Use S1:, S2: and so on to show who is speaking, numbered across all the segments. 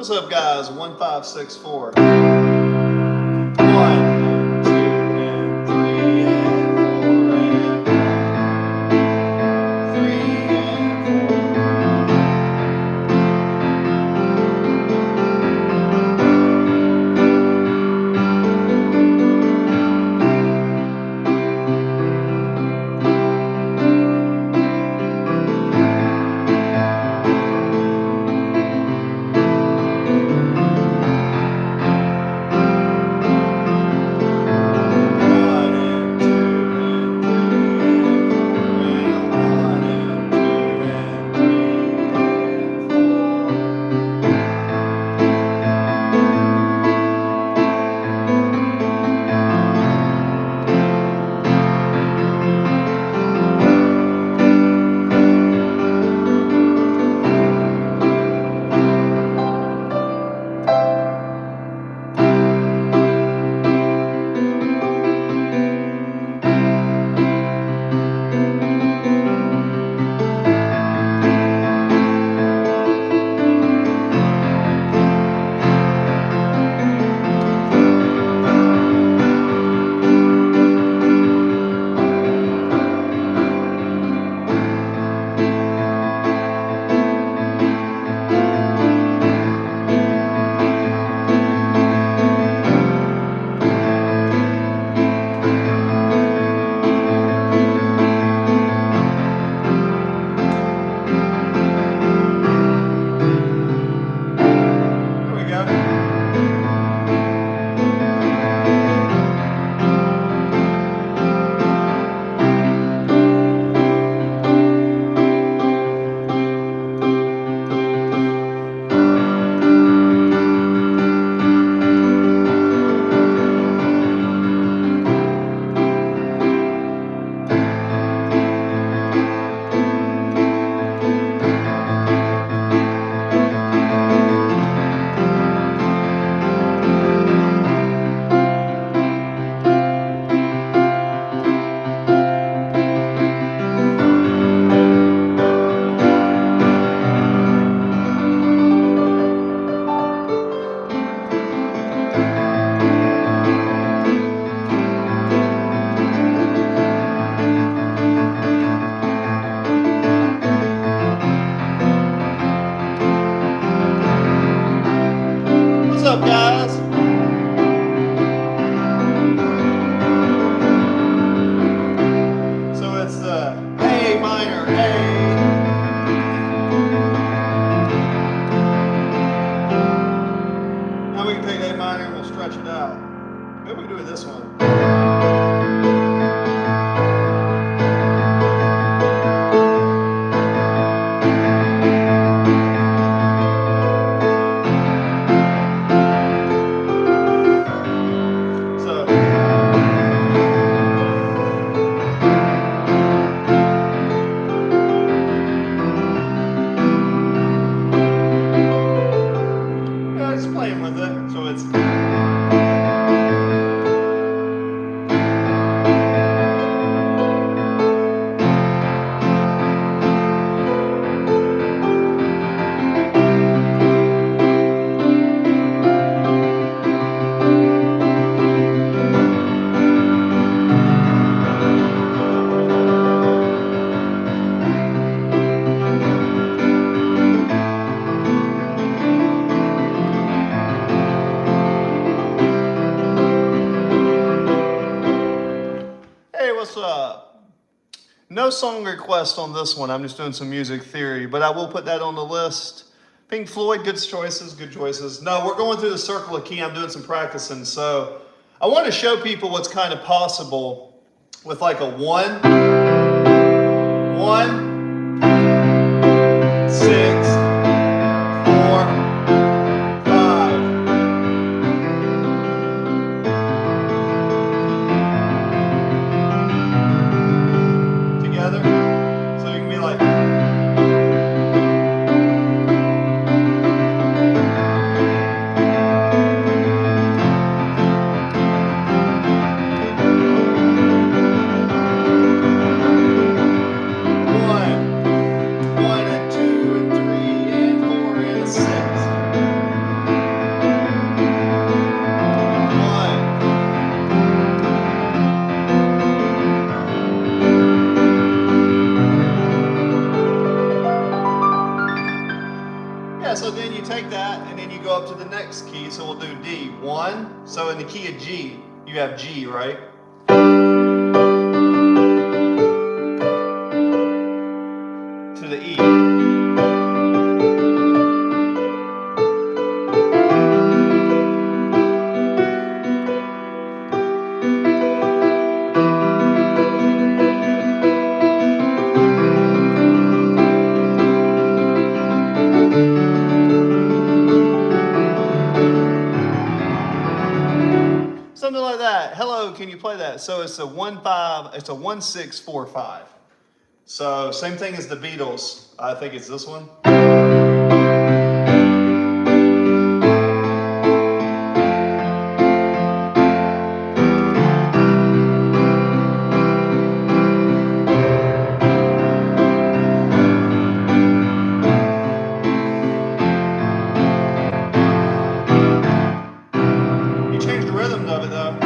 S1: What's up, guys? 1564. 1, 2, and 3, and 4, and 1, 3, and 4. What's up, guys? So it's the A minor, A. Now we can take A minor and we'll stretch it out. Maybe we can do it this one. Playing with it, so it's what's up? No song request on this one. I'm just doing some music theory, but I will put that on the list. Pink Floyd, good choices, good choices. No, we're going through the circle of key. I'm doing some practicing. So I want to show people what's kind of possible with like a 1, 6, 4, 5. Together. So you can be like. One. next key, so we'll do D. 1, so in the key of G, you have G, right? To the E. Something like that. Hello, can you play that? So it's a 1-5, it's a 1-6-4-5. So same thing as the Beatles. I think it's this one. You changed the rhythm of it though.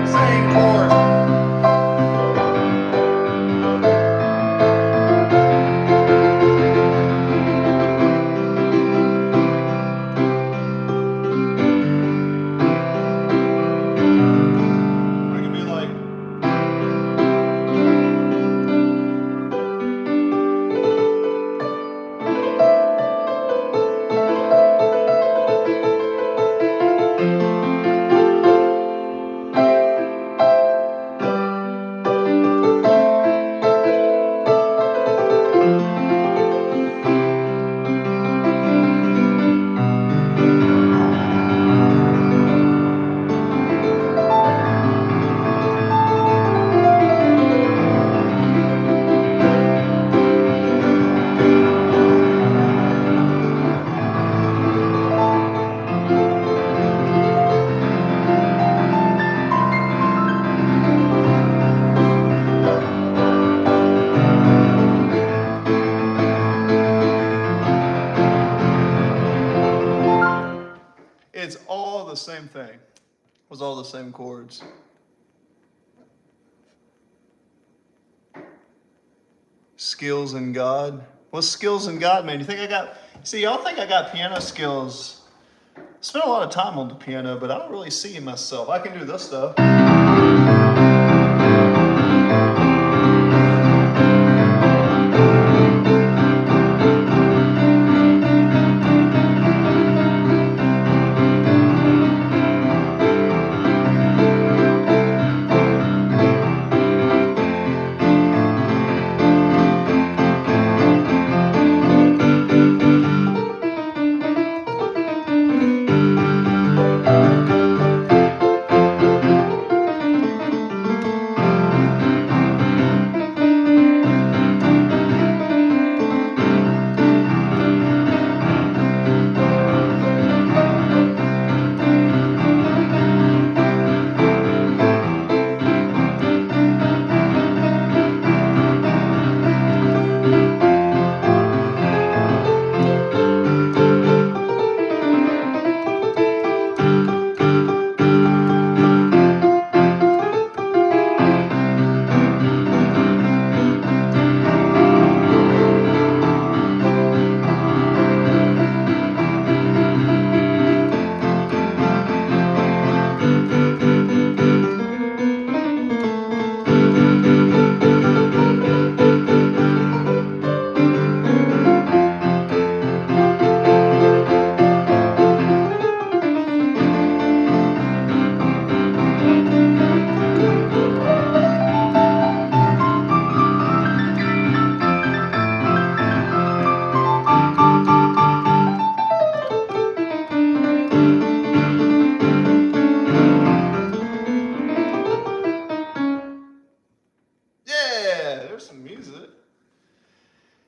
S1: Same chord. I can be like, it's all the same thing. It was all the same chords. Skills in God. What's skills in God, man? You think I got, see, y'all think I got piano skills. I spent a lot of time on the piano, but I don't really see myself. I can do this stuff.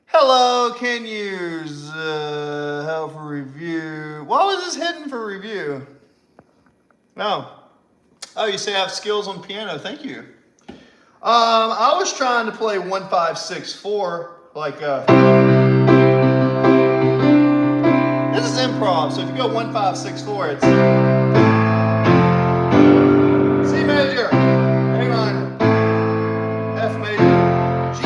S1: Hello, can you help for review? Why was this hidden for review? No. Oh, you say I have skills on piano. Thank you. I was trying to play 1-5-6-4 like improv. So if you go 1, 5, 6, 4, it's C major, A minor, F major, G.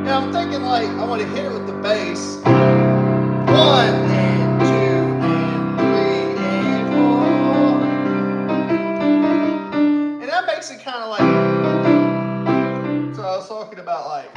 S1: And I'm thinking like I want to hit it with the bass. 1 and 2 and 3 and 4. And that makes it kind of like. So I was talking about like.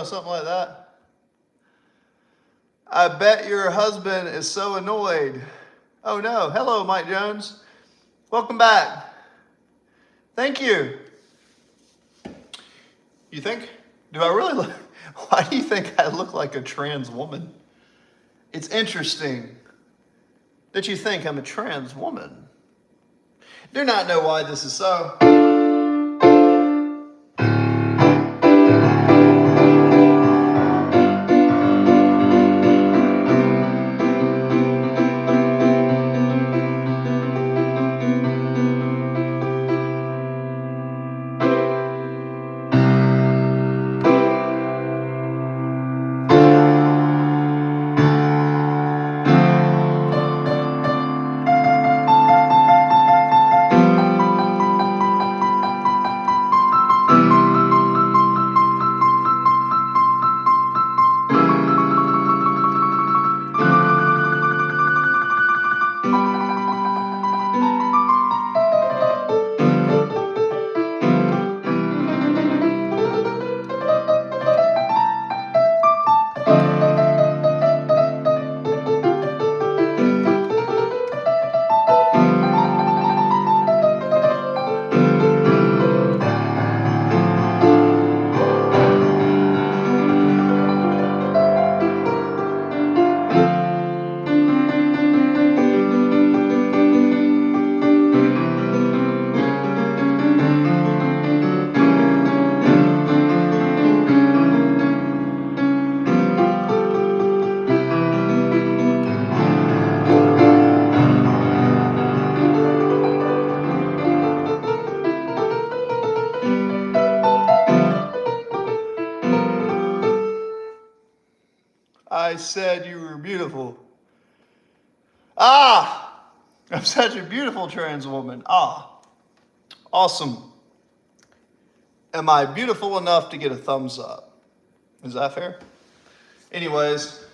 S1: Something like that. I bet your husband is so annoyed. Oh no. Hello, Mike Jones. Welcome back. Thank you. You think? Do I really look? Why do you think I look like a trans woman? It's interesting that you think I'm a trans woman. Do not know why this is so. I said you were beautiful. Ah! I'm such a beautiful trans woman. Ah. Awesome. Am I beautiful enough to get a thumbs up? Is that fair? Anyways.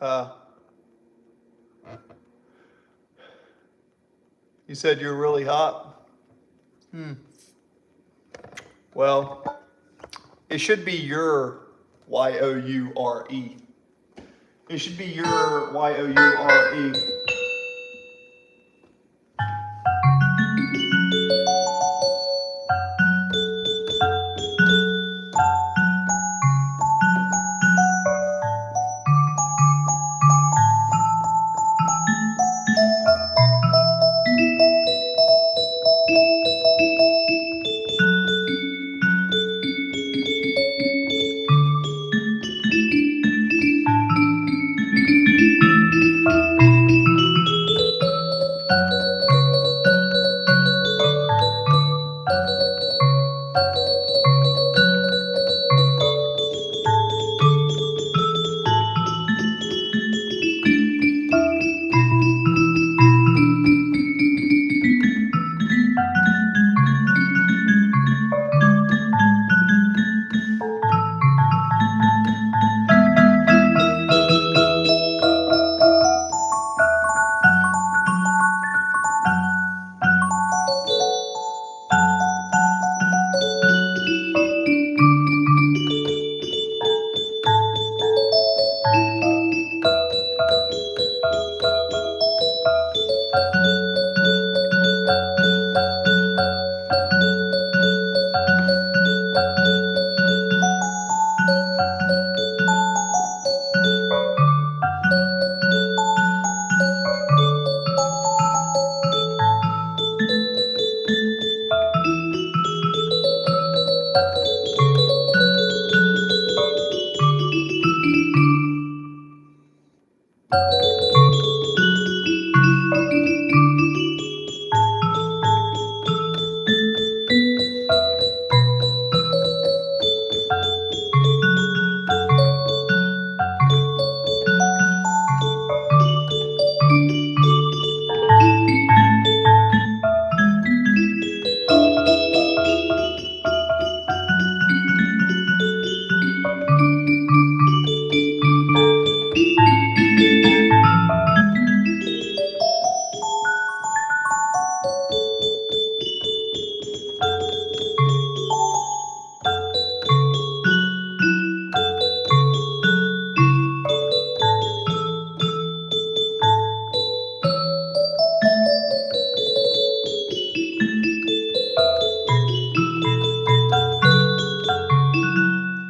S1: Uh, you said you're really hot? Well, it should be your Y-O-U-R-E. It should be your Y-O-U-R-E.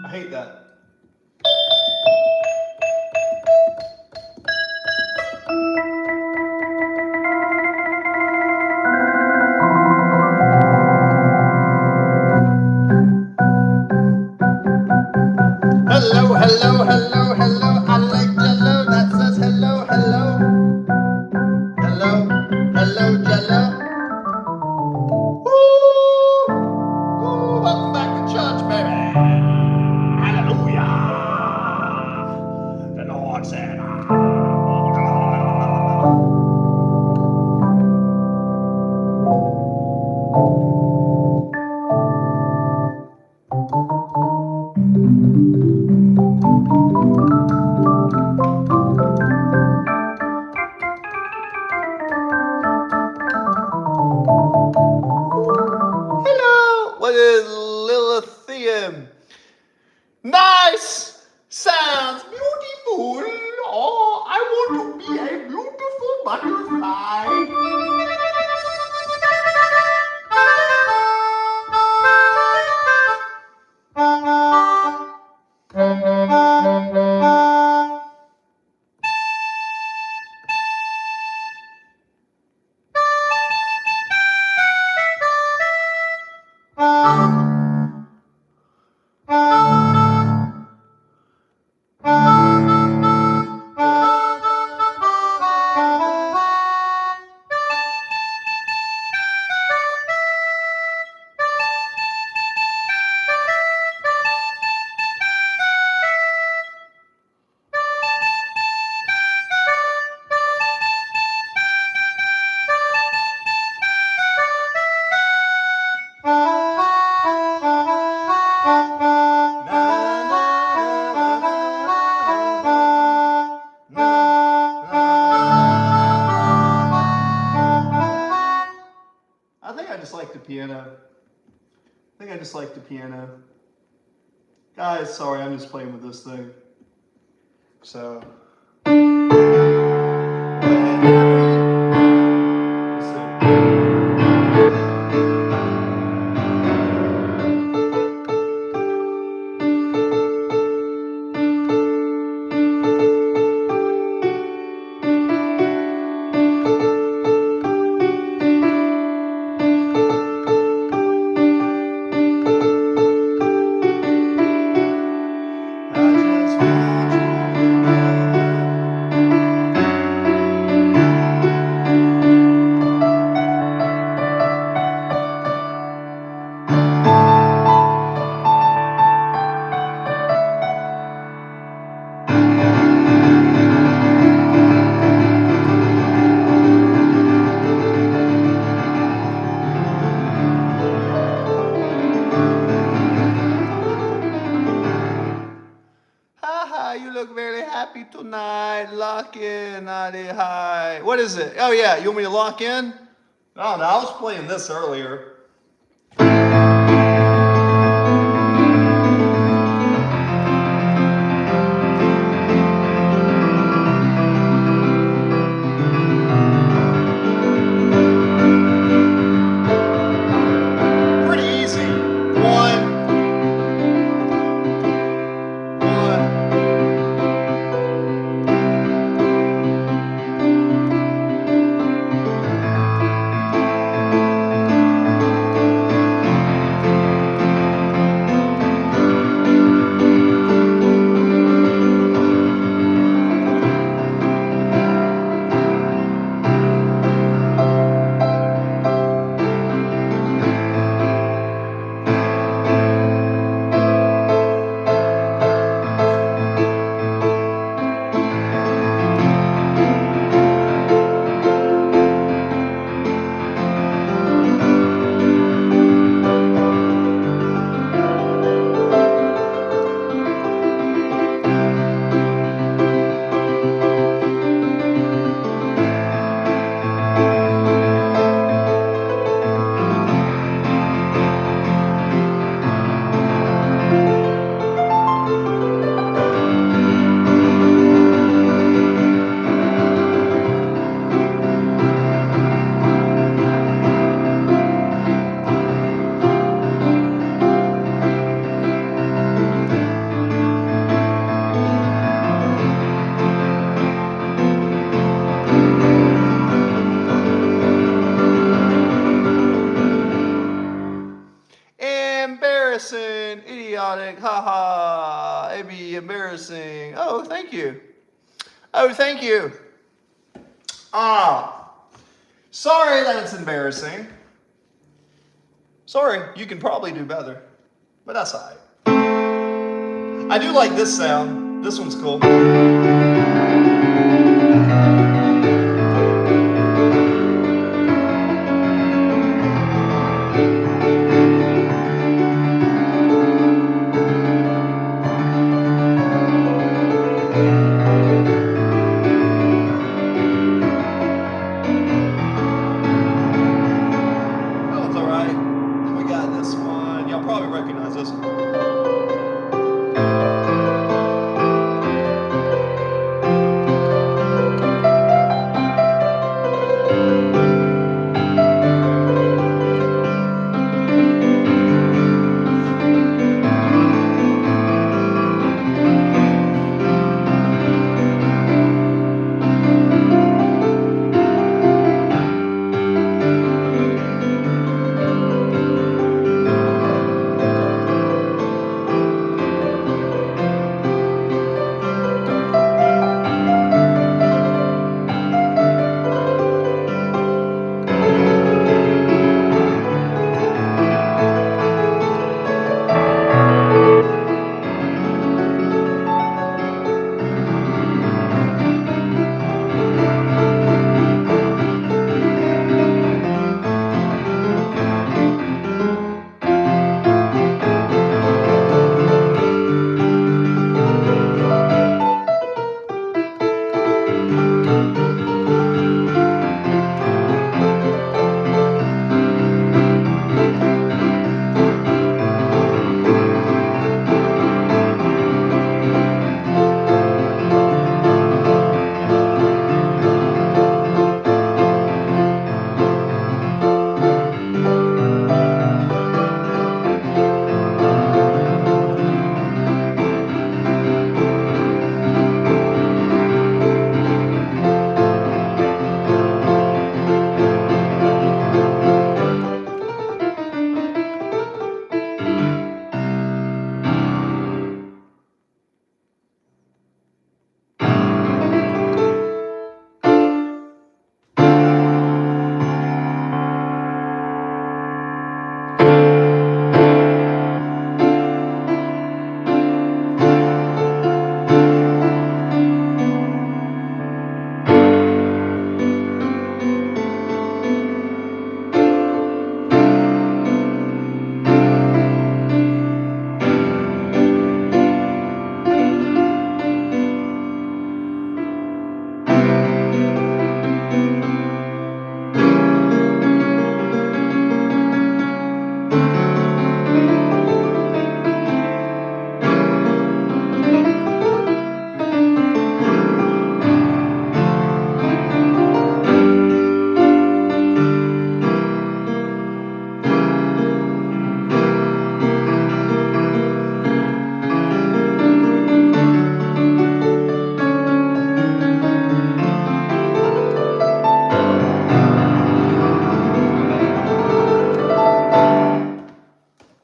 S1: I hate that. Hello, hello, hello, hello. I like Jello. That says hello, hello. Hello, hello, Jello. Woo! Woo! Welcome back to church, baby. Hallelujah. The Lord said, hello. What is Lilithium? Nice! Sounds beautiful. Oh, I want to be a beautiful butterfly. think I just like the piano. Guys, sorry, I'm just playing with this thing. So. You look very happy tonight. Lock in, Nadi. Hi. What is it? Oh, yeah. You want me to lock in? Oh, no. I was playing this earlier. Pretty easy. One. Embarrassing, idiotic, haha, it'd be embarrassing. Oh, thank you. Oh, thank you. Sorry that it's embarrassing. Sorry, you can probably do better, but that's all right. I do like this sound. This one's cool.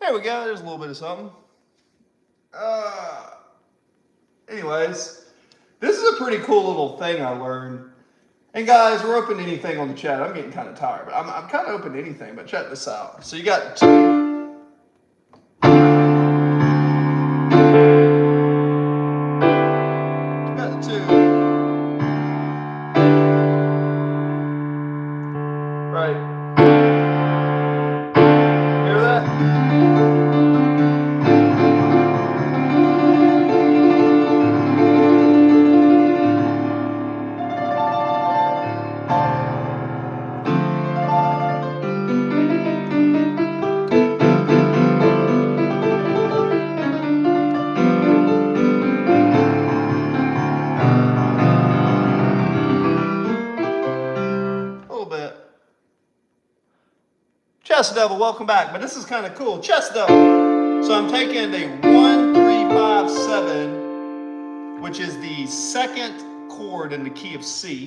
S1: There we go. There's a little bit of something. Anyways, this is a pretty cool little thing I learned. And guys, we're open to anything on the chat. I'm getting kind of tired, but I'm kind of open to anything. But check this out. So you got two. Chess Devil, welcome back. But this is kind of cool. Chess Devil. So I'm taking a 1, 3, 5, 7, which is the second chord in the key of C,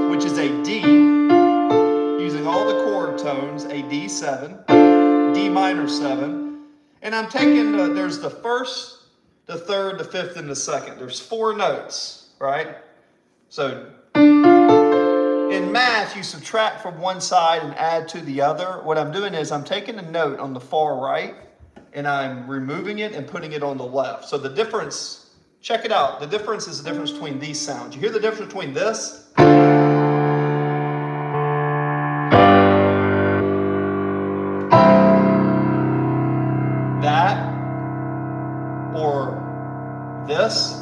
S1: which is a D, using all the chord tones, a D7, D minor 7. And I'm taking, there's the first, the third, the fifth, and the second. There's 4 notes, right? So in math, you subtract from one side and add to the other. What I'm doing is I'm taking a note on the far right and I'm removing it and putting it on the left. So the difference, check it out. The difference is the difference between these sounds. You hear the difference between this? That or this?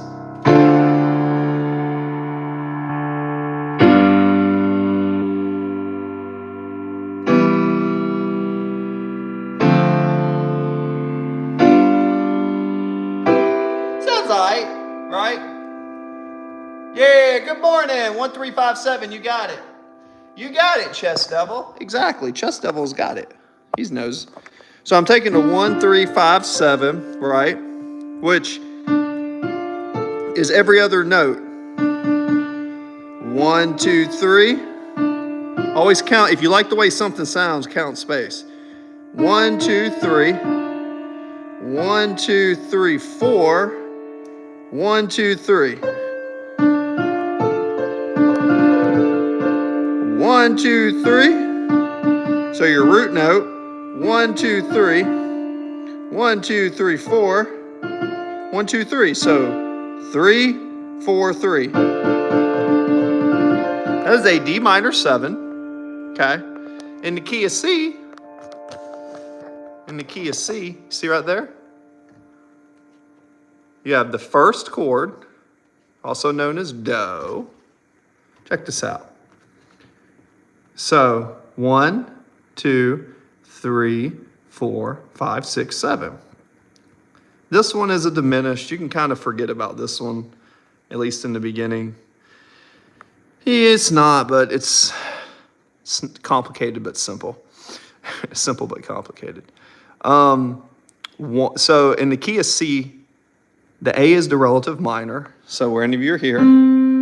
S1: Right? Yeah, good morning. 1357, you got it. You got it, Chess Devil. Exactly. Chess Devil's got it. He knows. So I'm taking the 1, 3, 5, 7, right? Which is every other note. 1, 2, 3. Always count. If you like the way something sounds, count space. 1, 2, 3. 1, 2, 3, 4. 1, 2, 3. 1, 2, 3. So your root note. 1, 2, 3. 1, 2, 3, 4. 1, 2, 3. So 3, 4, 3. That is a D minor 7. Okay. In the key of C. See right there? You have the first chord, also known as Do. Check this out. So 1, 2, 3, 4, 5, 6, 7. This one is a diminished. You can kind of forget about this one, at least in the beginning. It's not, but it's complicated but simple. Simple but complicated. So in the key of C, the A is the relative minor, so wherever you're here.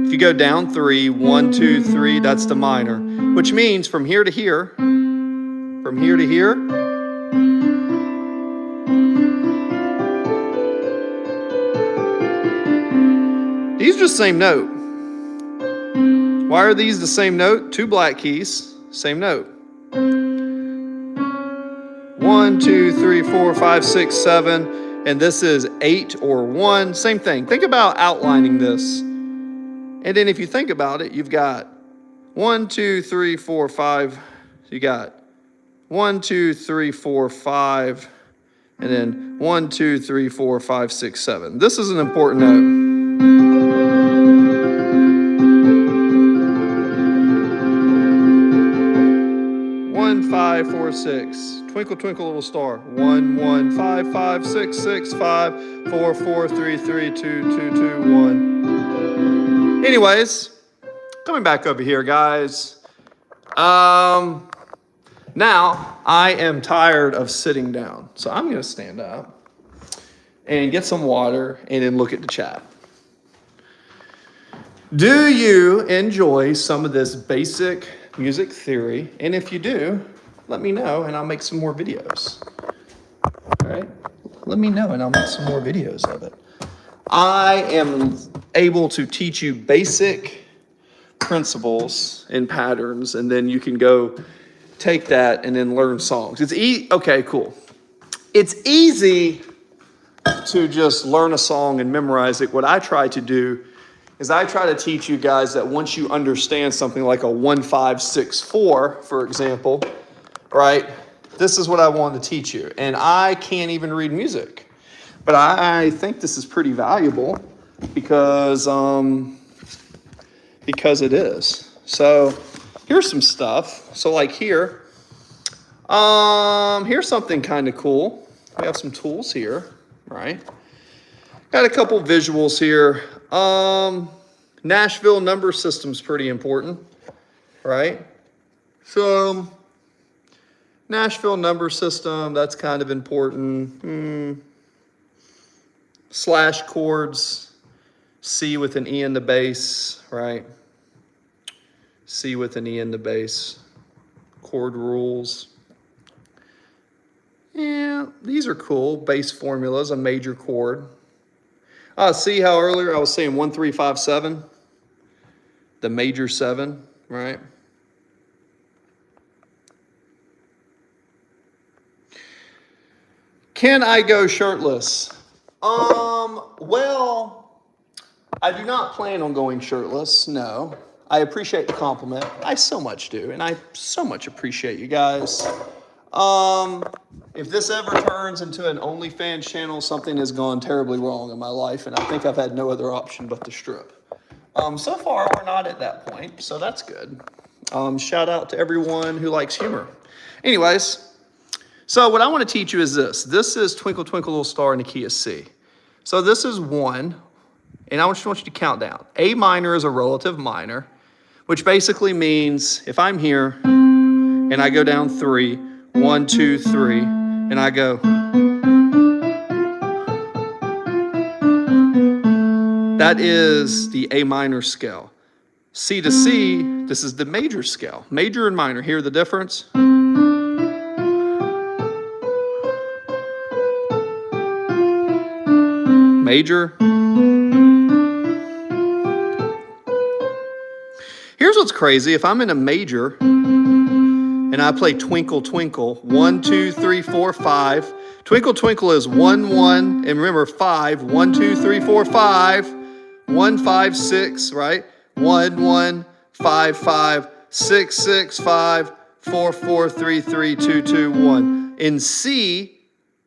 S1: If you go down 3, 1, 2, 3, that's the minor, which means from here to here, these are the same note. Why are these the same note? 2 black keys, same note. 1, 2, 3, 4, 5, 6, 7. And this is 8 or 1, same thing. Think about outlining this. And then if you think about it, you've got 1, 2, 3, 4, 5. You got 1, 2, 3, 4, 5. And then 1, 2, 3, 4, 5, 6, 7. This is an important note. 1, 5, 4, 6. Twinkle, twinkle, little star. 1, 1, 5, 5, 6, 6, 5, 4, 4, 3, 3, 2, 2, 2, 1. Anyways, coming back over here, guys. Now I am tired of sitting down, so I'm going to stand up and get some water and then look at the chat. Do you enjoy some of this basic music theory? And if you do, let me know and I'll make some more videos. right? Let me know and I'll make some more videos of it. I am able to teach you basic principles and patterns, and then you can go take that and then learn songs. Okay, cool. It's easy to just learn a song and memorize it. What I try to do is I try to teach you guys that once you understand something like a 1-5-6-4, for example, right? This is what I want to teach you. And I can't even read music, but I think this is pretty valuable because it is. So here's some stuff. So like here's something kind of cool. We have some tools here, right? Got a couple visuals here. Nashville number system's pretty important, right? So Nashville number system, that's kind of important. Slash chords, C with an E in the bass, right? C with an E in the bass. Chord rules. Yeah, these are cool. Bass formulas, a major chord. See how earlier I was saying 1-3-5-7? The major 7, right? Can I go shirtless? Well, I do not plan on going shirtless, no. I appreciate the compliment. I so much do, and I so much appreciate you guys. If this ever turns into an OnlyFans channel, something has gone terribly wrong in my life, and I think I've had no other option but to strip. So far, we're not at that point, so that's good. Shout out to everyone who likes humor. Anyways, so what I want to teach you is this. This is Twinkle Twinkle Little Star in the key of C. So this is 1, and I just want you to count down. A minor is a relative minor, which basically means if I'm here and I go down 3, 1, 2, 3, and I go. That is the A minor scale. C to C, this is the major scale. Major and minor, hear the difference? Major. Here's what's crazy. If I'm in a major and I play Twinkle Twinkle, 1, 2, 3, 4, 5. Twinkle Twinkle is 1, 1, and remember 5. 1, 2, 3, 4, 5. 1, 5, 6, right? 1, 1, 5, 5, 6, 6, 5, 4, 4, 3, 3, 2, 2, 1. In C,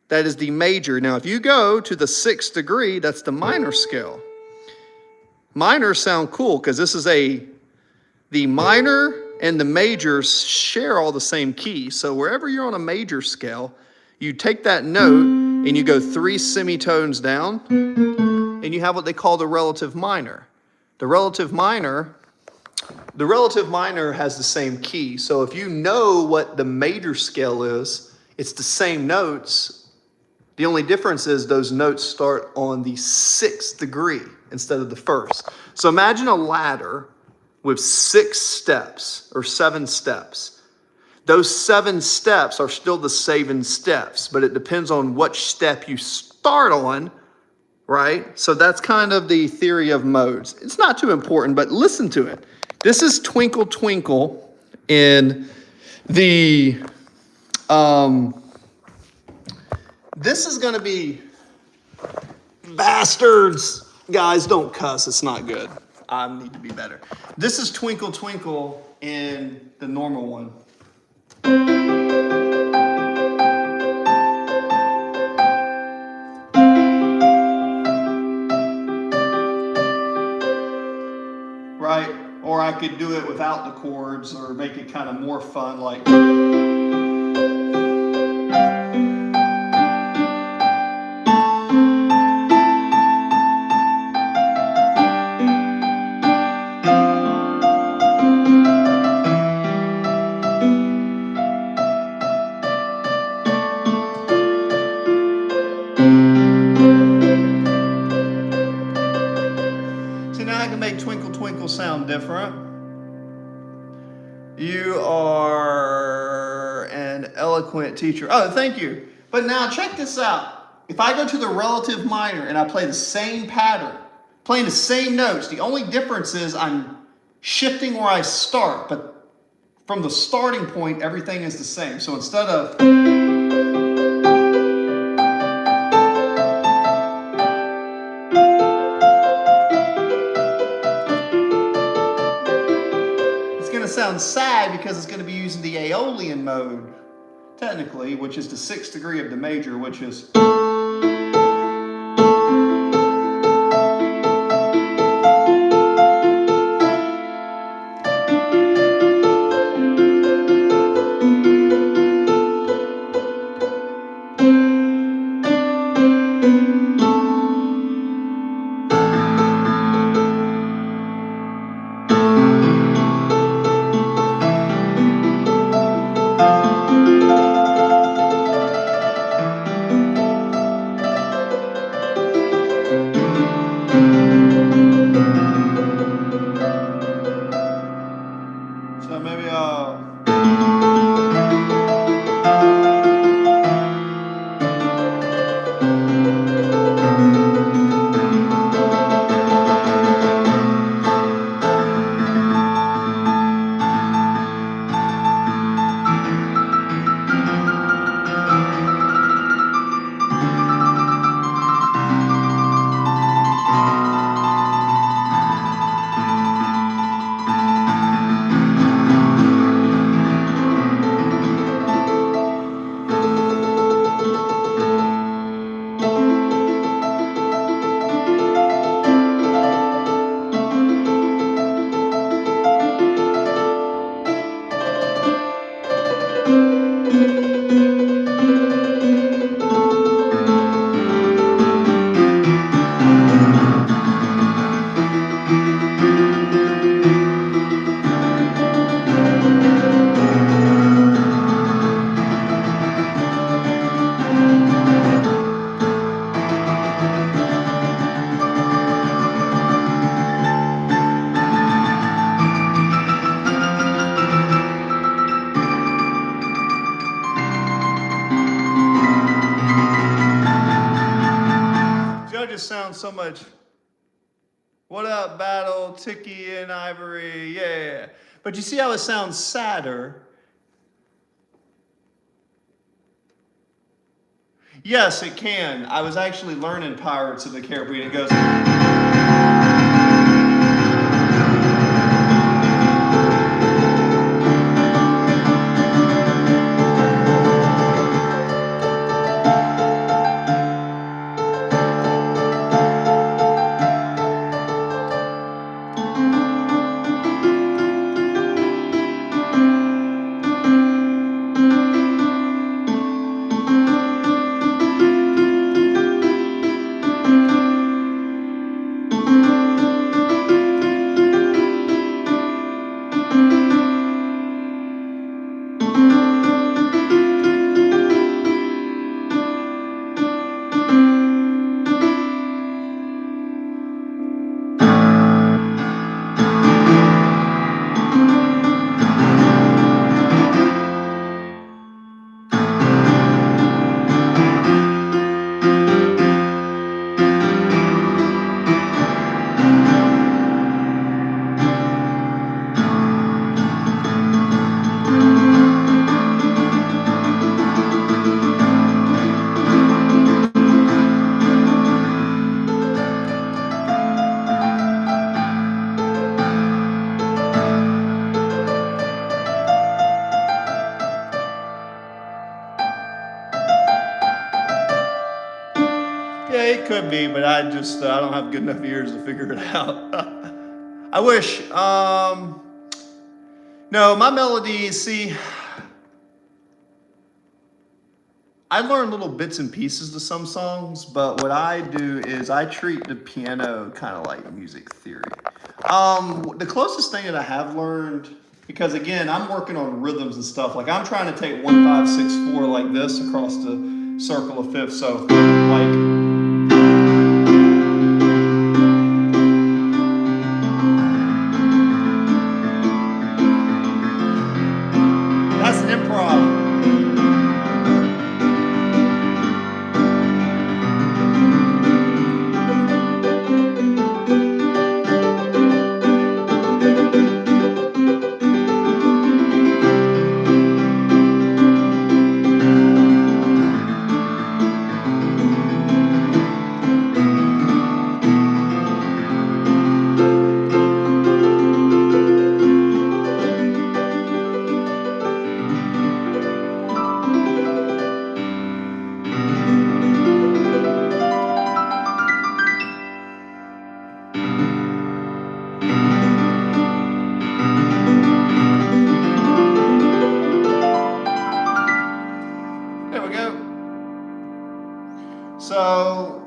S1: that is the major. Now, if you go to the 6th degree, that's the minor scale. Minors sound cool because this is the minor and the majors share all the same key. So wherever you're on a major scale, you take that note and you go 3 semitones down, and you have what they call the relative minor. The relative minor has the same key. So if you know what the major scale is, it's the same notes. The only difference is those notes start on the 6th degree instead of the 1st. So imagine a ladder with 6 steps or 7 steps. Those 7 steps are still the 7 steps, but it depends on which step you start on, right? So that's kind of the theory of modes. It's not too important, but listen to it. This is Twinkle Twinkle in the, this is going to be, bastards. Guys, don't cuss. It's not good. I need to be better. This is Twinkle Twinkle in the normal one. Right? Or I could do it without the chords or make it kind of more fun, like. Sound different. You are an eloquent teacher. Oh, thank you. But now check this out. If I go to the relative minor and I play the same pattern, playing the same notes, the only difference is I'm shifting where I start, but from the starting point, everything is the same. So instead of sound sad because it's going to be using the Aeolian mode, technically, which is the 6th degree of the major, which is. Sounds so much. What up, Battle, Tiki, and Ivory? Yeah. But you see how it sounds sadder? Yes, it can. I was actually learning Pirates of the Caribbean. It goes. Yeah, it could be, but I don't have good enough ears to figure it out. I wish. No, my melodies, see, I learn little bits and pieces to some songs, but what I do is I treat the piano kind of like music theory. The closest thing that I have learned, because again, I'm working on rhythms and stuff, like I'm trying to take 1, 5, 6, 4 like this across the circle of fifths, so like, So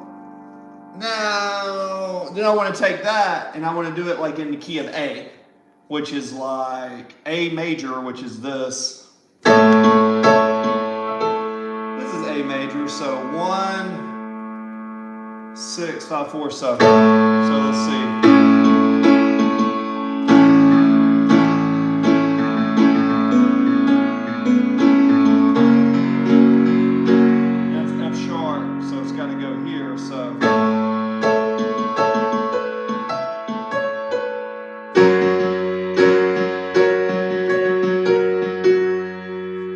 S1: now, then I want to take that and I want to do it like in the key of A, which is like A major, which is this. This is A major, so 1, 6, 5, 4, 7. So let's see.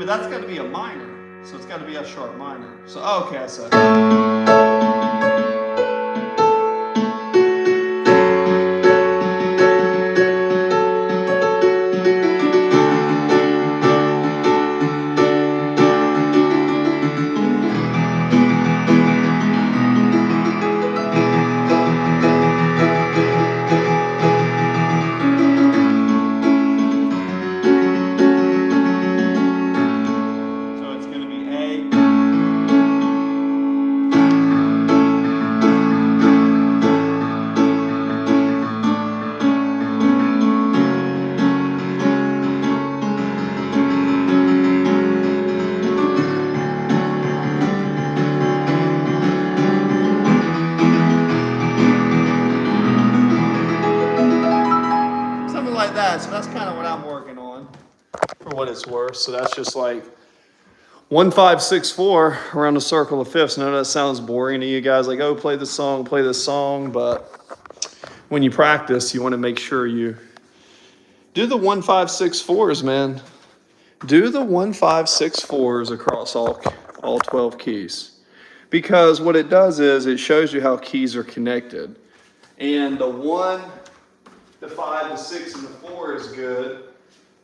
S1: That's got to be a minor, so it's got to be F sharp minor. So okay, I said. So that's kind of what I'm working on for what it's worth. So that's just like 1, 5, 6, 4 around the circle of fifths. I know that sounds boring to you guys, like, oh, play this song, but when you practice, you want to make sure you do the 1, 5, 6, 4s, man. Do the 1, 5, 6, 4s across all 12 keys. Because what it does is it shows you how keys are connected. And the 1, the 5, the 6, and the 4 is good.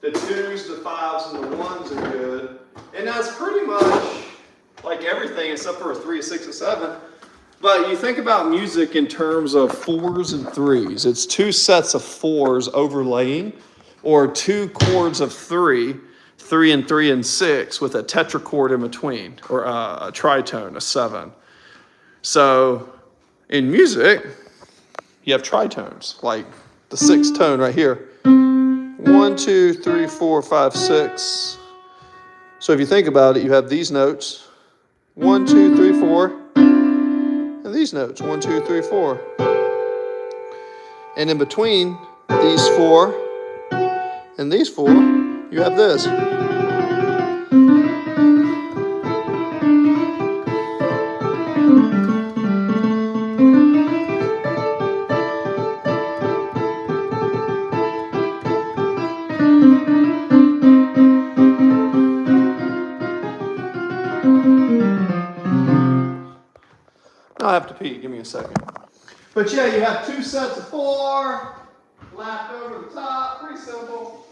S1: The 2s, the 5s, and the 1s are good. And that's pretty much like everything except for a 3, a 6, a 7. But you think about music in terms of 4s and 3s. It's 2 sets of 4s overlaying, or 2 chords of 3, 3 and 3 and 6 with a tetrachord in between, or a tritone, a 7. So in music, you have tritones, like the 6th tone right here. 1, 2, 3, 4, 5, 6. So if you think about it, you have these notes, 1, 2, 3, 4, and these notes, 1, 2, 3, 4. And in between these 4 and these 4, you have this. I have to pee, give me a second. But yeah, you have 2 sets of 4, lapped over the top, pretty simple.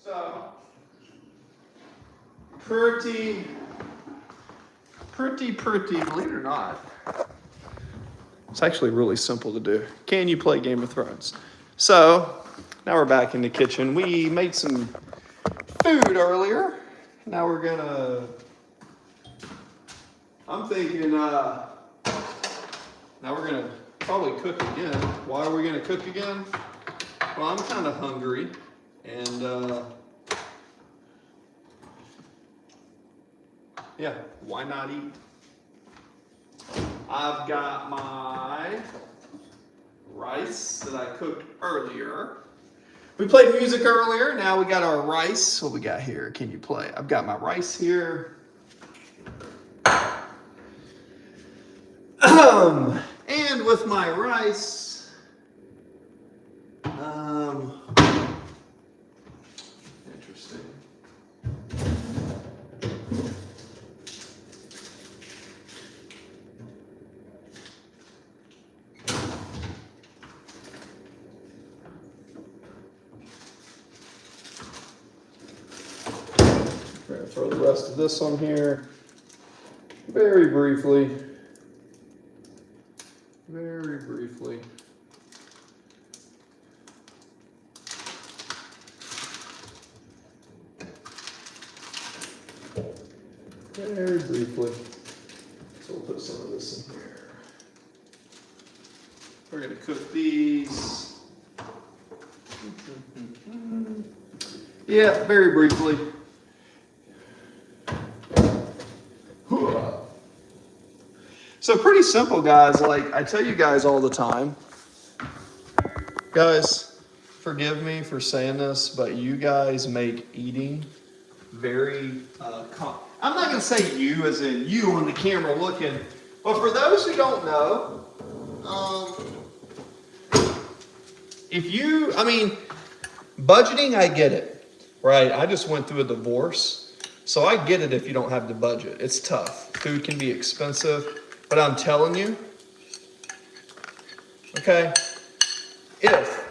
S1: So, pretty, believe it or not, it's actually really simple to do. Can you play Game of Thrones? So, now we're back in the kitchen. We made some food earlier. Now we're gonna, I'm thinking, now we're gonna probably cook again. Why are we gonna cook again? Well, I'm kind of hungry, and yeah, why not eat? I've got my rice that I cooked earlier. We played music earlier, now we got our rice. What we got here? Can you play? I've got my rice here. And with my rice, interesting. We're going to throw the rest of this on here very briefly. very briefly. Very briefly. So we'll put some of this in here. We're going to cook these. Yeah, very briefly. So pretty simple, guys. Like I tell you guys all the time. Guys, forgive me for saying this, but you guys make eating very I'm not going to say you as in you on the camera looking, but for those who don't know, budgeting, I get it, right? I just went through a divorce, so I get it if you don't have the budget. It's tough. Food can be expensive, but I'm telling you, okay, if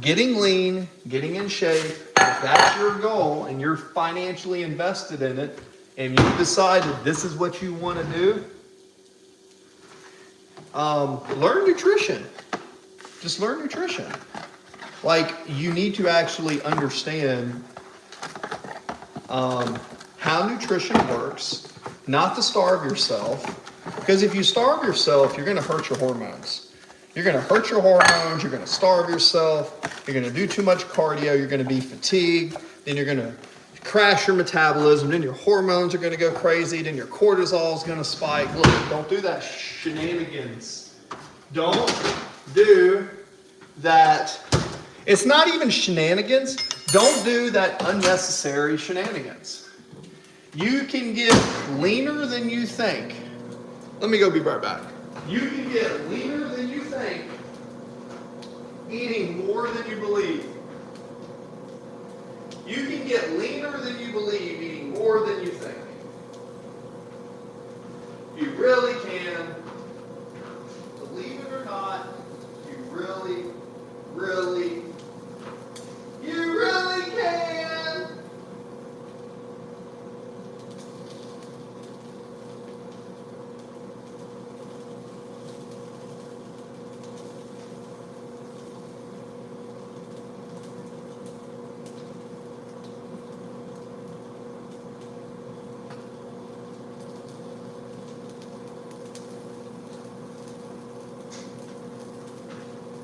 S1: getting lean, getting in shape, if that's your goal and you're financially invested in it, and you decided this is what you want to do, learn nutrition. Just learn nutrition. Like, you need to actually understand how nutrition works, not to starve yourself. Because if you starve yourself, you're going to hurt your hormones. You're going to hurt your hormones. You're going to starve yourself. You're going to do too much cardio. You're going to be fatigued. Then you're going to crash your metabolism. Then your hormones are going to go crazy. Then your cortisol is going to spike. Look, don't do that shenanigans. Don't do that. It's not even shenanigans. Don't do that unnecessary shenanigans. You can get leaner than you think. Let me go be right back. You can get leaner than you think, eating more than you believe. You can get leaner than you believe, eating more than you think. You really can. Believe it or not, you really can.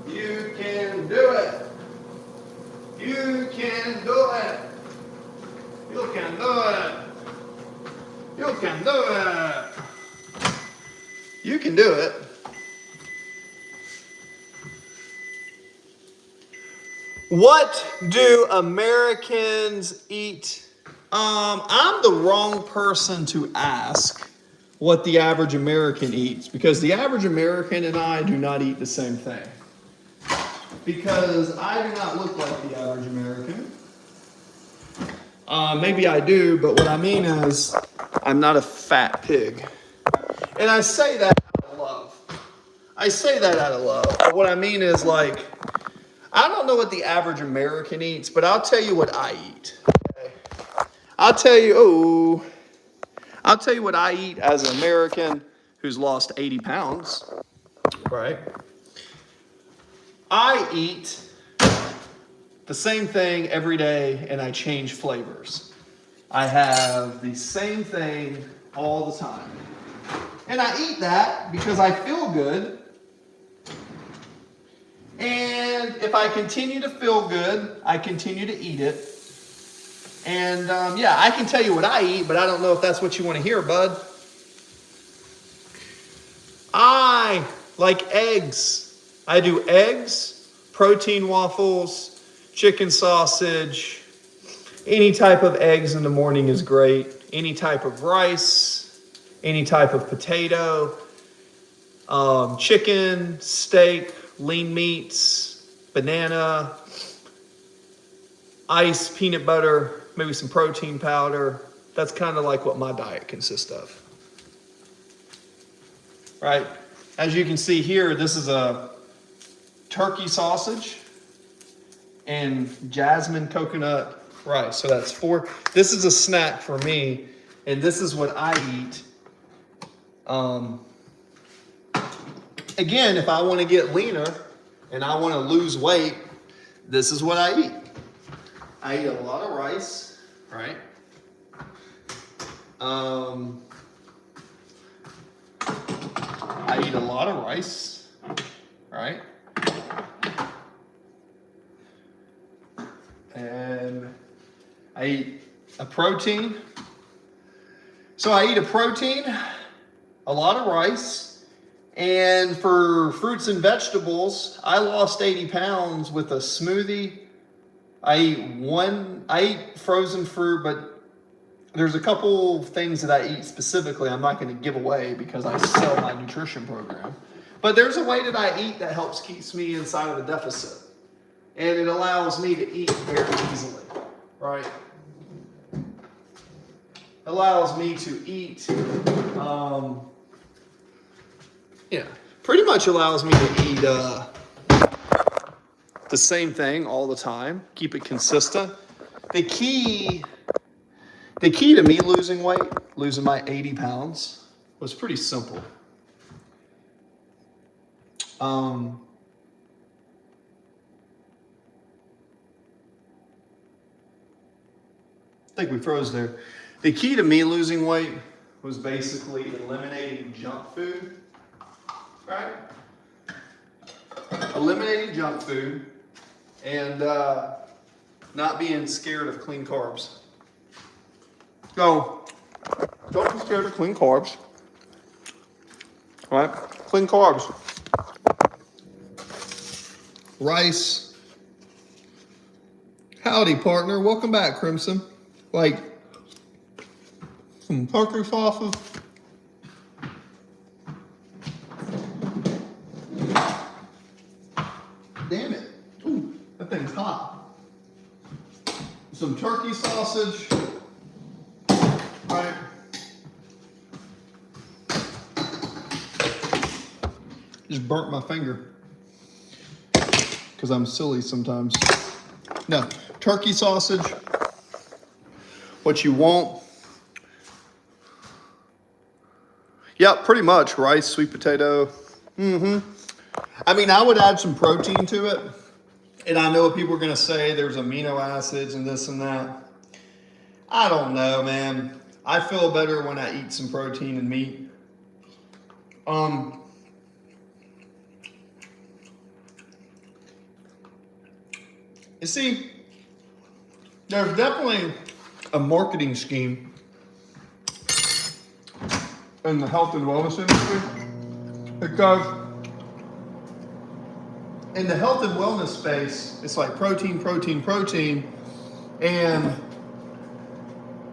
S1: You can do it. You can do it. You can do it. You can do it. You can do it. What do Americans eat? I'm the wrong person to ask what the average American eats, because the average American and I do not eat the same thing. Because I do not look like the average American. Maybe I do, but what I mean is I'm not a fat pig. And I say that out of love. I say that out of love. But what I mean is, like, I don't know what the average American eats, but I'll tell you what I eat. Okay? I'll tell you what I eat as an American who's lost 80 pounds, right? I eat the same thing every day, and I change flavors. I have the same thing all the time. And I eat that because I feel good. And if I continue to feel good, I continue to eat it. And yeah, I can tell you what I eat, but I don't know if that's what you want to hear, bud. I like eggs. I do eggs, protein waffles, chicken sausage. Any type of eggs in the morning is great. Any type of rice, any type of potato, chicken, steak, lean meats, banana, ice, peanut butter, maybe some protein powder. That's kind of like what my diet consists of. Right? As you can see here, this is a turkey sausage and jasmine coconut rice. So that's 4. This is a snack for me, and this is what I eat again, if I want to get leaner and I want to lose weight, this is what I eat. I eat a lot of rice, right? I eat a lot of rice, right? And I eat a protein. So I eat a protein, a lot of rice, and for fruits and vegetables, I lost 80 pounds with a smoothie. I eat frozen fruit, but there's a couple things that I eat specifically I'm not going to give away because I sell my nutrition program. But there's a way that I eat that helps keeps me inside of a deficit. And it allows me to eat very easily, right? Allows me to eat, pretty much allows me to eat the same thing all the time, keep it consistent. The key to me losing weight, losing my 80 pounds, was pretty simple. I think we froze there. The key to me losing weight was basically eliminating junk food, right? Eliminating junk food and not being scared of clean carbs. So, don't be scared of clean carbs, right? Clean carbs. Rice. Howdy, partner. Welcome back, Crimson. Like, some turkey sauces. Damn it. Ooh, that thing's hot. Some turkey sausage. Right. Just burnt my finger. Because I'm silly sometimes. No, turkey sausage. What you want. Yep, pretty much. Rice, sweet potato. I mean, I would add some protein to it. And I know what people are going to say. There's amino acids and this and that. I don't know, man. I feel better when I eat some protein and meat. You see, there's definitely a marketing scheme in the health and wellness industry, because in the health and wellness space, it's like protein, protein, protein, and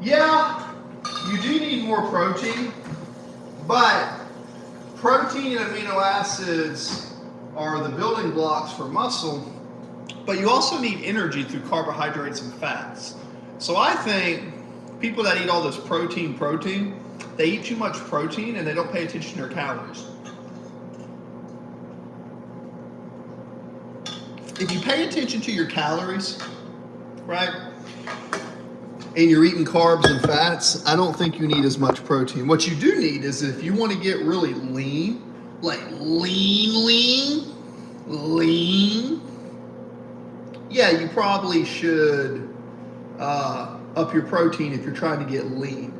S1: yeah, you do need more protein, but protein and amino acids are the building blocks for muscle, but you also need energy through carbohydrates and fats. So I think people that eat all this protein, they eat too much protein and they don't pay attention to their calories. If you pay attention to your calories, right, and you're eating carbs and fats, I don't think you need as much protein. What you do need is, if you want to get really lean, like lean, yeah, you probably should up your protein if you're trying to get lean.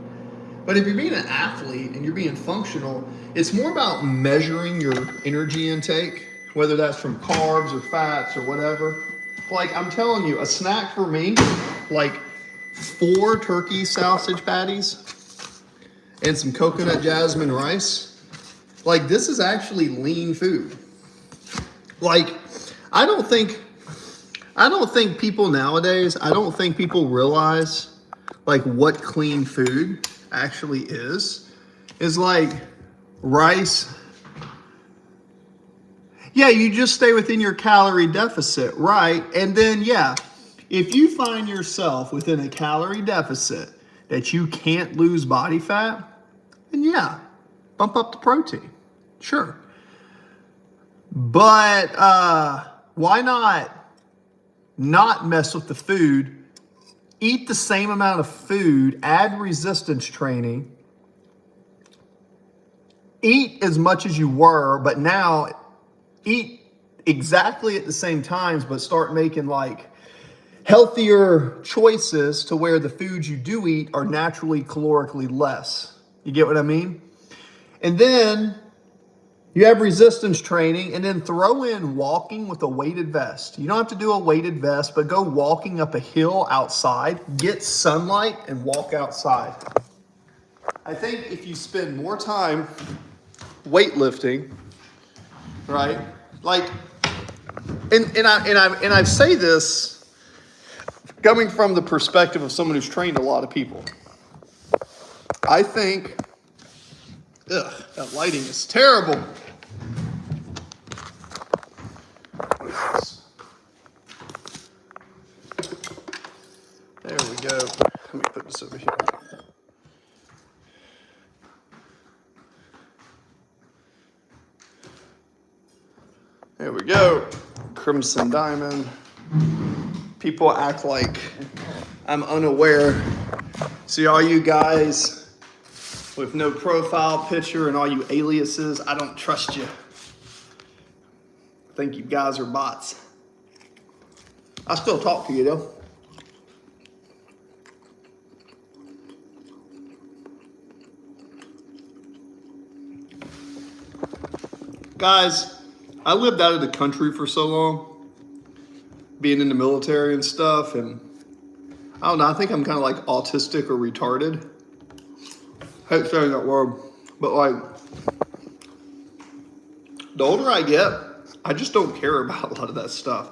S1: But if you're being an athlete and you're being functional, it's more about measuring your energy intake, whether that's from carbs or fats or whatever. Like, I'm telling you, a snack for me, like 4 turkey sausage patties and some coconut jasmine rice, like, this is actually lean food. Like, I don't think people nowadays, I don't think people realize like what clean food actually is like rice. Yeah, you just stay within your calorie deficit, right? And then, yeah, if you find yourself within a calorie deficit that you can't lose body fat, then yeah, bump up the protein. Sure. But why not mess with the food, eat the same amount of food, add resistance training, eat as much as you were, but now eat exactly at the same times, but start making like healthier choices to where the foods you do eat are naturally calorically less. You get what I mean? And then you have resistance training, and then throw in walking with a weighted vest. You don't have to do a weighted vest, but go walking up a hill outside, get sunlight, and walk outside. I think if you spend more time weightlifting, right? Like, and I say this coming from the perspective of someone who's trained a lot of people. I think, that lighting is terrible. There we go. Let me put this over here. There we go. Crimson Diamond. People act like I'm unaware. See, all you guys with no profile picture and all you aliases, I don't trust you. I think you guys are bots. I still talk to you though. Guys, I lived out of the country for so long, being in the military and stuff, and I don't know, I think I'm kind of like autistic or retarded. I hate saying that word, but like, the older I get, I just don't care about a lot of that stuff.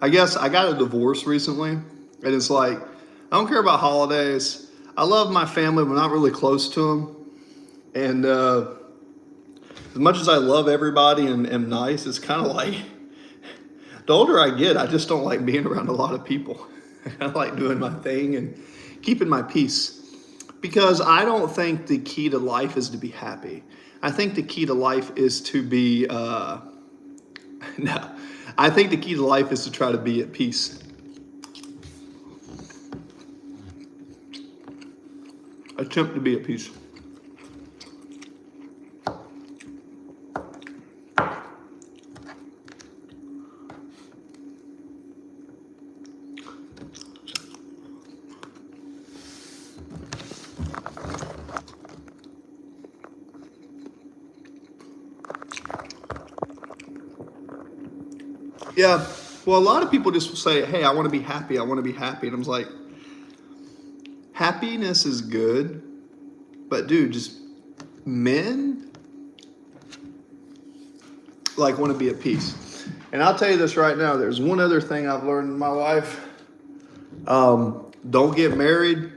S1: I guess I got a divorce recently, and it's like, I don't care about holidays. I love my family, but not really close to them. And as much as I love everybody and am nice, it's kind of like, the older I get, I just don't like being around a lot of people. I like doing my thing and keeping my peace. Because I don't think the key to life is to be happy. I think the key to life is to be, no, I think the key to life is to try to be at peace. Attempt to be at peace. Yeah, well, a lot of people just say, hey, I want to be happy. I want to be happy. And I'm like, happiness is good, but dude, just men like want to be at peace. And I'll tell you this right now, there's one other thing I've learned in my life. Don't get married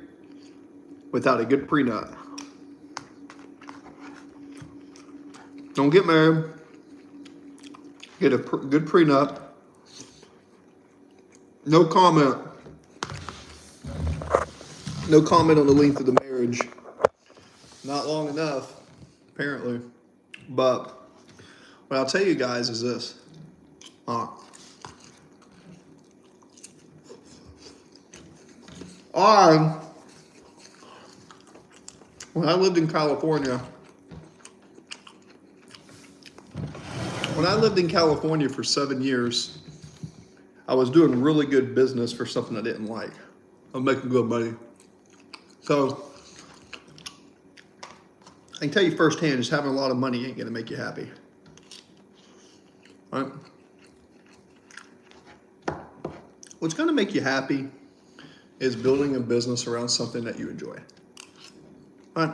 S1: without a good prenup. Don't get married. Get a good prenup. No comment. No comment on the length of the marriage. Not long enough, apparently. But what I'll tell you guys is this. When I lived in California, for 7 years, I was doing really good business for something I didn't like. I was making good money. So I can tell you firsthand, just having a lot of money ain't gonna make you happy. Right? What's gonna make you happy is building a business around something that you enjoy. Right?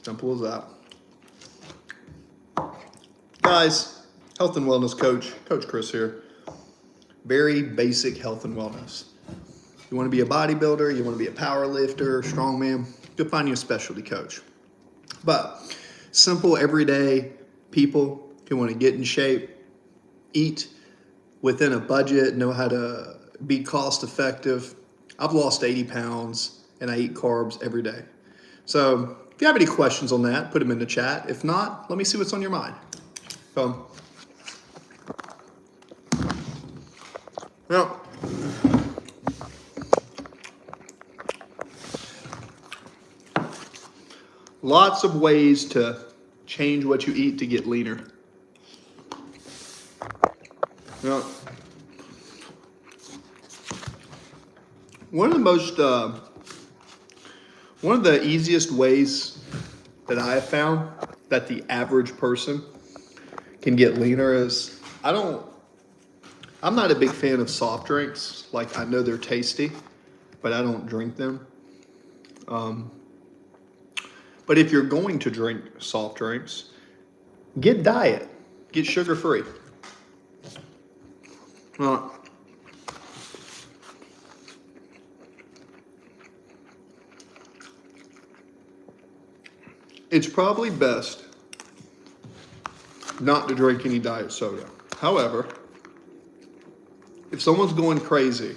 S1: Simple as that. Guys, health and wellness coach, Coach Chris here. Very basic health and wellness. You want to be a bodybuilder, you want to be a power lifter, strongman, you'll find you a specialty coach. But simple, everyday people who want to get in shape, eat within a budget, know how to be cost effective. I've lost 80 pounds and I eat carbs every day. So if you have any questions on that, put them in the chat. If not, let me see what's on your mind. Now, Lots of ways to change what you eat to get leaner. Now, one of the easiest ways that I have found that the average person can get leaner is I'm not a big fan of soft drinks. Like, I know they're tasty, but I don't drink them. But if you're going to drink soft drinks, get diet, get sugar free. It's probably best not to drink any diet soda. However, if someone's going crazy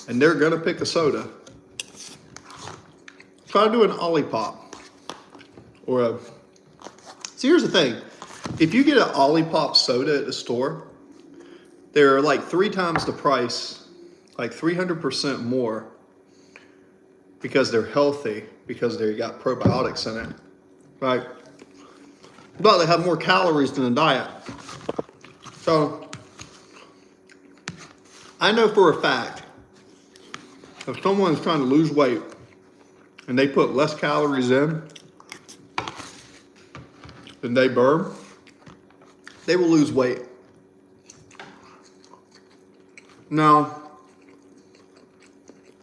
S1: and they're gonna pick a soda, try to do an Olipop or a. See, here's the thing: if you get an Olipop soda at the store, they're like 3 times the price, like 300% more, because they're healthy, because they got probiotics in it, right? But they have more calories than a diet. So I know for a fact, if someone's trying to lose weight and they put less calories in than they burn, they will lose weight. Now,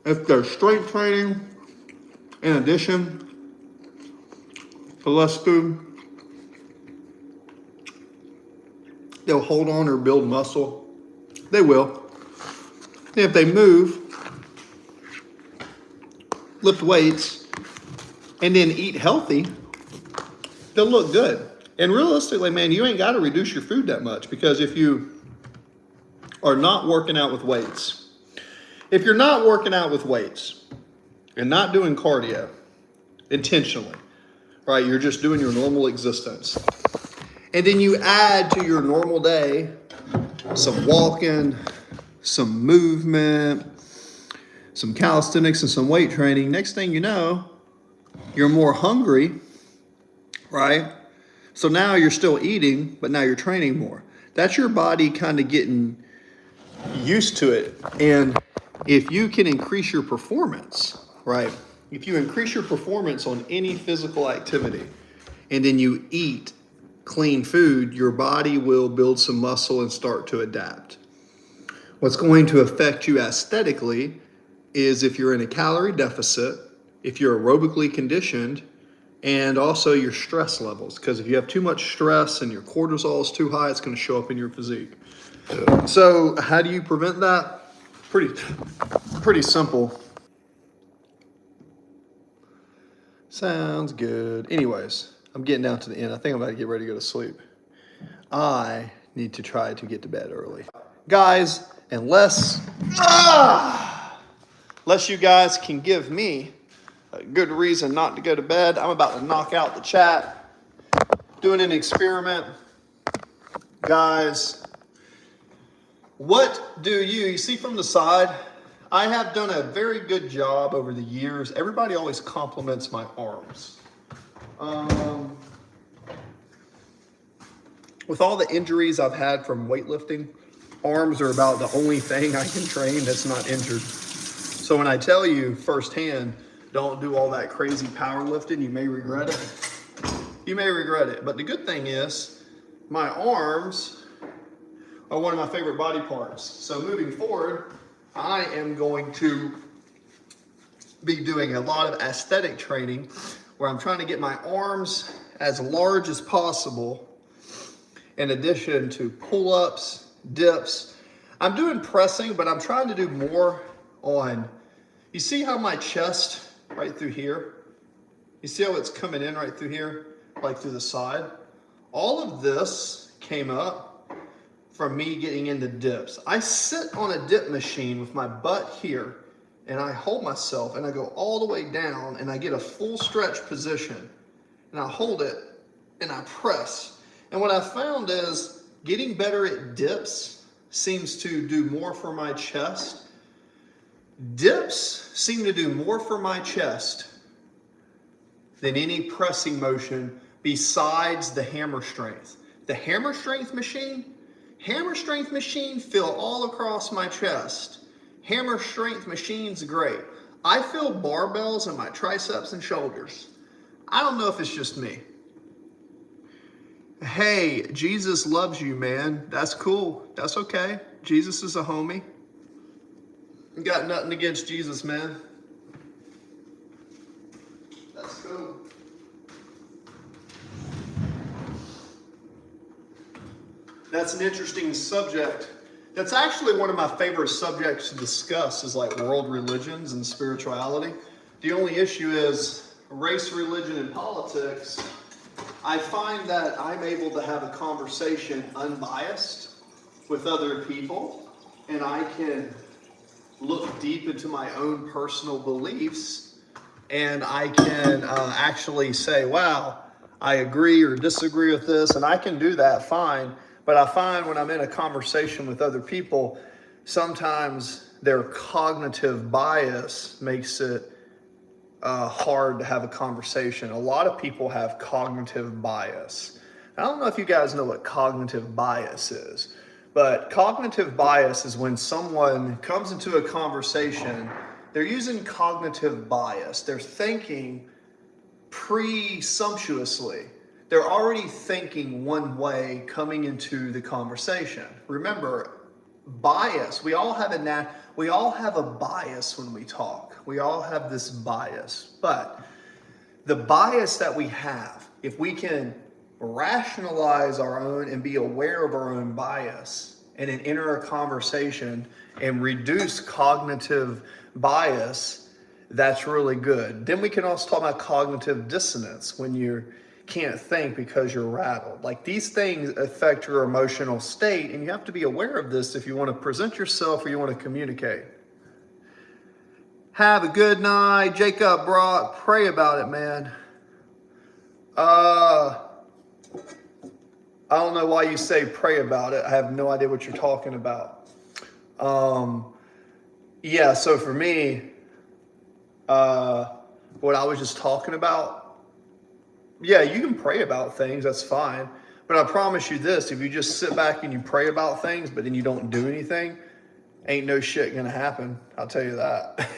S1: if they're strength training, in addition to less food, they'll hold on or build muscle. They will. And if they move, lift weights, and then eat healthy, they'll look good. And realistically, man, you ain't got to reduce your food that much, because if you are not working out with weights, if you're not working out with weights and not doing cardio intentionally, right, you're just doing your normal existence, and then you add to your normal day some walking, some movement, some calisthenics, and some weight training, next thing you know, you're more hungry, right? So now you're still eating, but now you're training more. That's your body kind of getting used to it. And if you can increase your performance, right? If you increase your performance on any physical activity, and then you eat clean food, your body will build some muscle and start to adapt. What's going to affect you aesthetically is if you're in a calorie deficit, if you're aerobically conditioned, and also your stress levels. Because if you have too much stress and your cortisol is too high, it's going to show up in your physique. So how do you prevent that? Pretty simple. Sounds good. Anyways, I'm getting down to the end. I think I'm about to get ready to go to sleep. I need to try to get to bed early. Guys, unless you guys can give me a good reason not to go to bed, I'm about to knock out the chat, doing an experiment. Guys, what do you see from the side? I have done a very good job over the years. Everybody always compliments my arms. With all the injuries I've had from weightlifting, arms are about the only thing I can train that's not injured. So when I tell you firsthand, don't do all that crazy powerlifting, you may regret it. You may regret it. But the good thing is, my arms are one of my favorite body parts. So moving forward, I am going to be doing a lot of aesthetic training where I'm trying to get my arms as large as possible, in addition to pull-ups, dips. I'm doing pressing, but I'm trying to do more on, you see how my chest right through here, you see how it's coming in right through here, like through the side? All of this came up from me getting into dips. I sit on a dip machine with my butt here, and I hold myself, and I go all the way down, and I get a full stretch position, and I hold it, and I press. And what I found is getting better at dips seems to do more for my chest. Dips seem to do more for my chest than any pressing motion besides the hammer strength. The hammer strength machine feel all across my chest. Hammer strength machine's great. I feel barbells in my triceps and shoulders. I don't know if it's just me. Hey, Jesus loves you, man. That's cool. That's okay. Jesus is a homie. Got nothing against Jesus, man. That's cool. That's an interesting subject. That's actually one of my favorite subjects to discuss is like world religions and spirituality. The only issue is race, religion, and politics. I find that I'm able to have a conversation unbiased with other people, and I can look deep into my own personal beliefs, and I can actually say, wow, I agree or disagree with this, and I can do that fine. But I find when I'm in a conversation with other people, sometimes their cognitive bias makes it hard to have a conversation. A lot of people have cognitive bias. I don't know if you guys know what cognitive bias is, but cognitive bias is when someone comes into a conversation, they're using cognitive bias. They're thinking presumptuously. They're already thinking one way coming into the conversation. Remember, bias. We all have a bias when we talk. We all have this bias. But the bias that we have, if we can rationalize our own and be aware of our own bias and then enter a conversation and reduce cognitive bias, that's really good. Then we can also talk about cognitive dissonance when you can't think because you're rattled. Like, these things affect your emotional state, and you have to be aware of this if you want to present yourself or you want to communicate. Have a good night, Jacob Brock. Pray about it, man. I don't know why you say pray about it. I have no idea what you're talking about. Yeah, so for me, what I was just talking about, yeah, you can pray about things, that's fine. But I promise you this, if you just sit back and you pray about things, but then you don't do anything, ain't no shit gonna happen. I'll tell you that.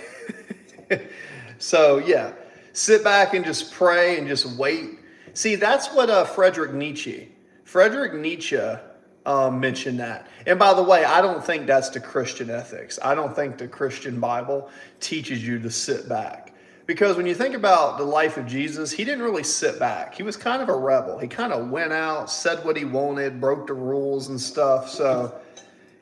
S1: So yeah, sit back and just pray and just wait. See, that's what Friedrich Nietzsche mentioned that. And by the way, I don't think that's the Christian ethics. I don't think the Christian Bible teaches you to sit back. Because when you think about the life of Jesus, he didn't really sit back. He was kind of a rebel. He kind of went out, said what he wanted, broke the rules and stuff. So,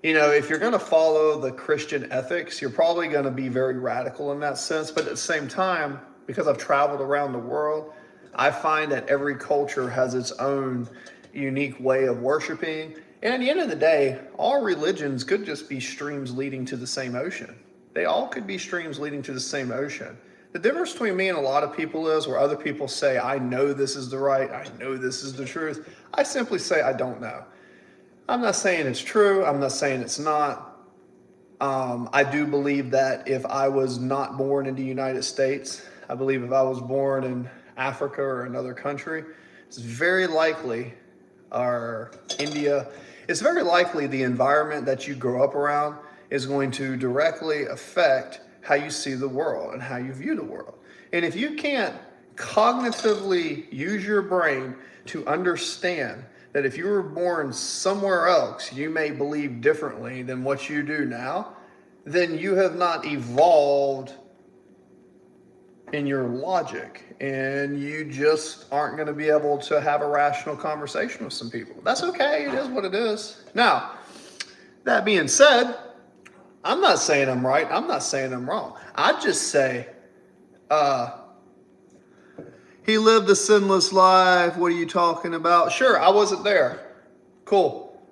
S1: if you're going to follow the Christian ethics, you're probably going to be very radical in that sense. But at the same time, because I've traveled around the world, I find that every culture has its own unique way of worshiping. And at the end of the day, all religions could just be streams leading to the same ocean. They all could be streams leading to the same ocean. The difference between me and a lot of people is where other people say, I know this is the right, I know this is the truth. I simply say, I don't know. I'm not saying it's true. I'm not saying it's not. I do believe that if I was not born in the United States, I believe if I was born in Africa or another country, it's very likely, or India, it's very likely the environment that you grow up around is going to directly affect how you see the world and how you view the world. And if you can't cognitively use your brain to understand that if you were born somewhere else, you may believe differently than what you do now, then you have not evolved in your logic, and you just aren't going to be able to have a rational conversation with some people. That's okay. It is what it is. Now, that being said, I'm not saying I'm right. I'm not saying I'm wrong. I just say, he lived a sinless life. What are you talking about? Sure, I wasn't there. Cool.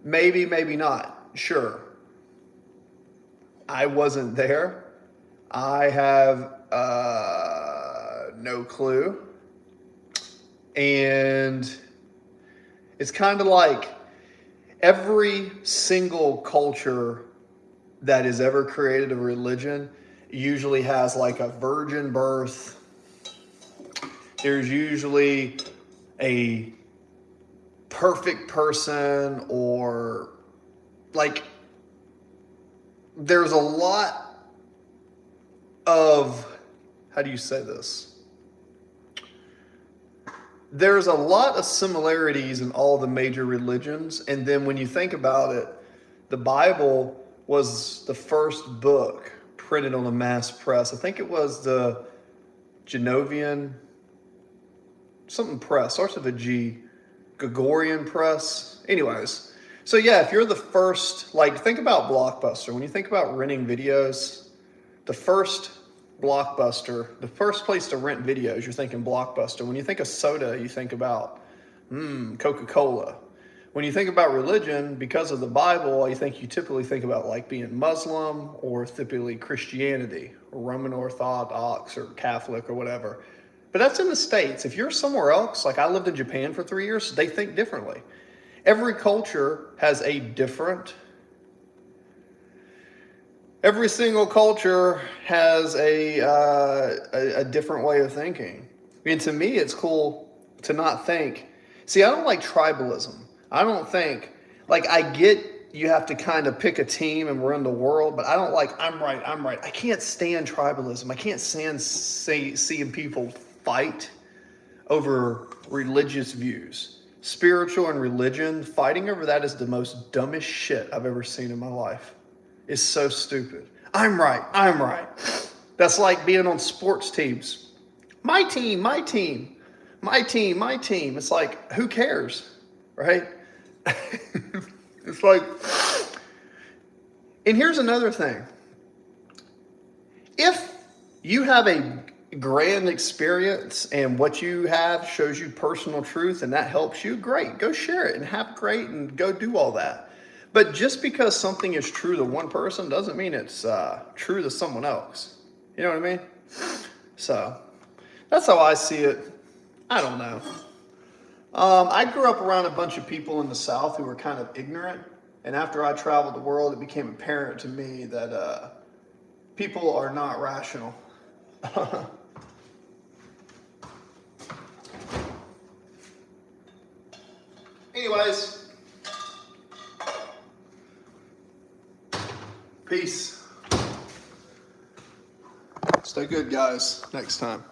S1: Maybe, maybe not. Sure. I wasn't there. I have no clue. And it's kind of like every single culture that has ever created a religion usually has like a virgin birth. There's usually a perfect person, or like there's a lot of, how do you say this? There's a lot of similarities in all the major religions. And then when you think about it, the Bible was the first book printed on a mass press. I think it was the Genovian, something press, starts with a G, Gregorian press. Anyways, so yeah, if you're the first, like think about Blockbuster. When you think about renting videos, the first Blockbuster, the first place to rent videos, you're thinking Blockbuster. When you think of soda, you think about Coca-Cola. When you think about religion, because of the Bible, you typically think about like being Muslim, or typically Christianity, or Roman Orthodox, or Catholic, or whatever. But that's in the States. If you're somewhere else, like I lived in Japan for 3 years, they think differently. Every culture has a different, every single culture has a different way of thinking. And to me, it's cool to not think. See, I don't like tribalism. I don't think, like I get you have to kind of pick a team and run the world, but I don't like, I'm right. I can't stand tribalism. I can't stand seeing people fight over religious views. Spiritual and religion, fighting over that is the most dumbest shit I've ever seen in my life. It's so stupid. I'm right. That's like being on sports teams. My team. It's like, who cares, right? It's like, and here's another thing. If you have a grand experience and what you have shows you personal truth and that helps you, great, go share it and have great and go do all that. But just because something is true to one person doesn't mean it's true to someone else. You know what I mean? So that's how I see it. I don't know. I grew up around a bunch of people in the South who were kind of ignorant. And after I traveled the world, it became apparent to me that people are not rational. Anyways, peace. Stay good, guys. Next time.